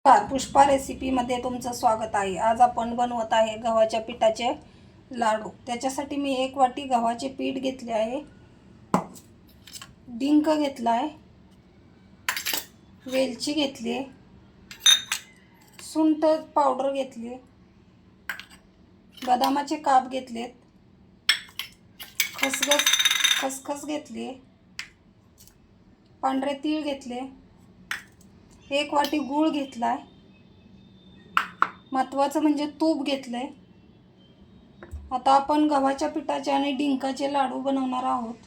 पुष्पा रेसिपीमध्ये तुमचं स्वागत आहे। आज आपण बनवत आहे गव्हाच्या पिठाचे लाडू। त्याच्यासाठी मी 1 वाटी गव्हाचे पीठ घेतले आहे, डिंक घेतला आहे, वेलची घेतली आहे, सुंठ पावडर घेतली, बदामाचे काप घेतलेत, खसखस घेतली, पांढरे तीळ घेतले, 1 वाटी गूळ घेतलाय, महत्त्वाचं म्हणजे तूप घेतलंय। आता आपण गव्हाच्या पिठाचे आणि डिंकाचे लाडू बनवणार आहोत।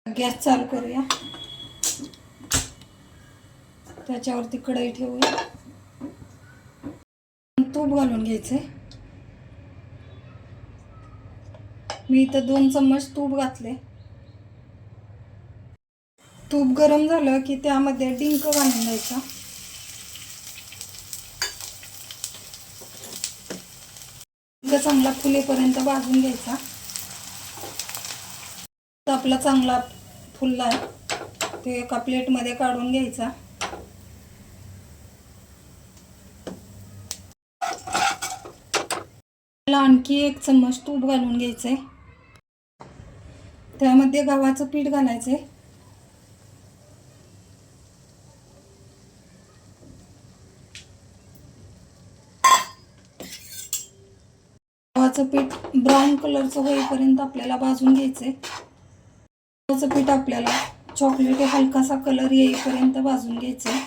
गॅस चालू करूया, त्याच्यावरती कढई ठेवूया, तूप घालून घ्यायचे। मी इथं 2 चम्मच तूप घातले। तूप गरम झालं की त्यामध्ये डिंक घालून द्यायचा। डिंक चांगला फुलेपर्यंत भाजून घ्यायचा। आपला चांगला फुलला आहे, ते एका प्लेटमध्ये काढून घ्यायचा। आणखी 1 चम्मच तूप घालून घ्यायचे, त्यामध्ये गव्हाचं पीठ घालायचे। गव्हाचं पीठ ब्राऊन कलरचं होईपर्यंत आपल्याला भाजून घ्यायचे। गव्हाचं पीठ आपल्याला चॉकलेटी हलकासा कलर येईपर्यंत भाजून घ्यायचे।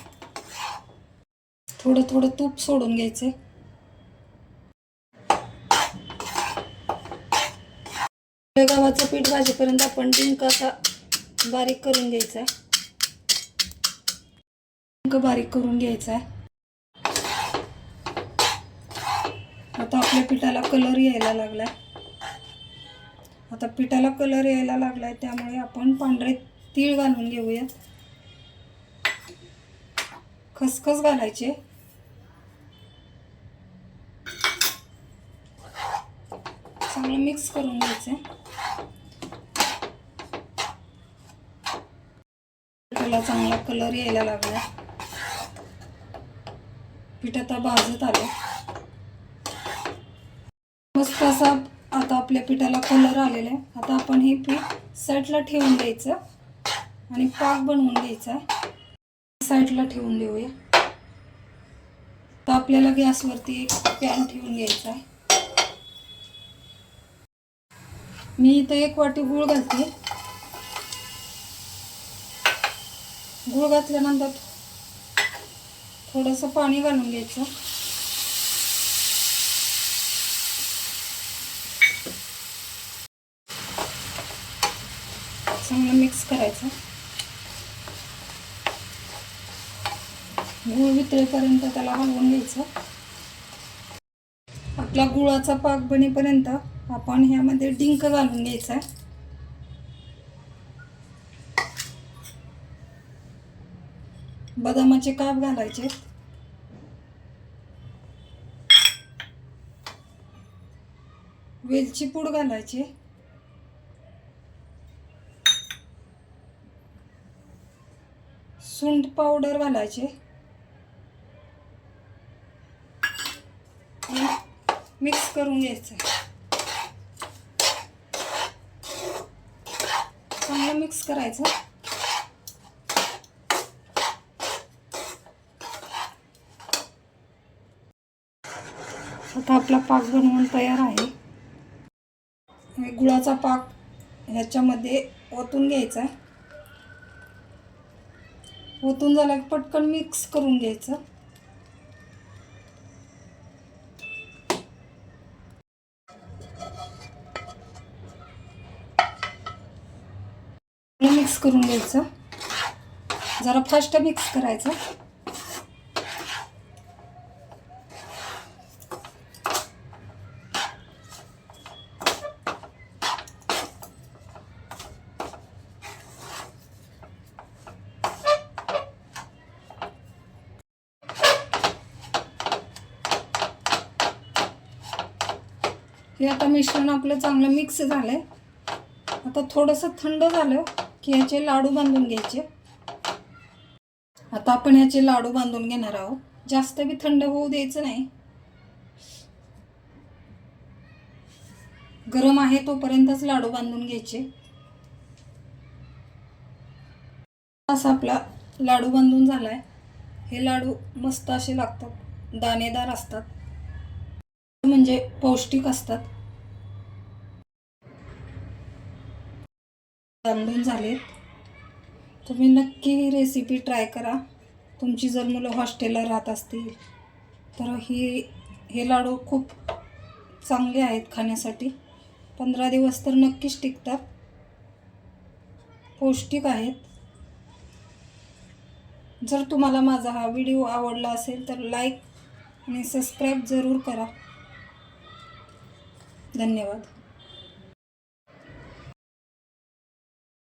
थोडं थोडं तूप सोडून घ्यायचे। गव्हाचं पीठ भाजेपर्यंत आपण डिंक असा बारीक करून घ्यायचा आहे। डिंक बारीक करून घ्यायचा आहे। आता आपल्या पिठाला कलर यायला लागलाय। त्यामुळे आपण पांढरे तीळ घालून घेऊया। खसखस घालायचे, चांगलं मिक्स करून घ्यायचे। पिठाला चांगला कलर यायला लागला, पीठ आता भाजत आले मस्त असा। आता आपल्या पिठाला कलर आलेला आहे। आता आपण हे पीठ साईडला ठेवून द्यायचं आणि पाक बनवून घ्यायचा। साईडला ठेवून देऊया। तर आपल्याला गॅसवरती एक पॅन ठेवून घ्यायचा आहे। मी इथं 1 वाटी गूळ घालते। गूळ घातल्यानंतर थोडंसं पाणी घालून घ्यायचं। चांगलं मिक्स करायचं। गूळ वितळेपर्यंत त्याला हलवून घ्यायचं। आपला गुळाचा पाक बनेपर्यंत आपण ह्यामध्ये डिंक घालून घ्यायचा। बदामाचे काप घालायचे, वेलची पूड घालायची, सुंठ पावडर घालायचे, मिक्स करून घ्यायचं। चांगलं मिक्स करायचं। आता आपला पाक बनवून तयार आहे। गुळाचा पाक ह्याच्यामध्ये ओतून घ्यायचा। ओतून झाला की पटकन मिक्स करून घ्यायचं। मिक्स करून घ्यायचं, जरा फास्ट मिक्स करायचं। हे आता मिश्रण आपलं चांगलं मिक्स झालंय। आता थोडंसं थंड झालं की याचे लाडू बांधून घ्यायचे. आता आपण याचे लाडू बांधून घेणार आहोत. जास्त बी थंड होऊ द्यायचं नाही. गरम आहे तोपर्यंतच लाडू बांधून घ्यायचे. असा आपला लाडू बांधून झालाय. हे लाडू मस्त असे लागतात, दाणेदार असतात, म्हणजे पौष्टिक असतात. बांधून झालेत. तुम्ही नक्की ही रेसिपी ट्राय करा. तुमची जर मुलं हॉस्टेलला राहत असतील तर हे लाडू खूप चांगले आहेत खाण्यासाठी. 15 दिवस तर नक्कीच टिकतात. पौष्टिक आहेत. जर तुम्हाला माझा हा व्हिडिओ आवडला असेल तर लाईक आणि सबस्क्राईब जरूर करा. धन्यवाद.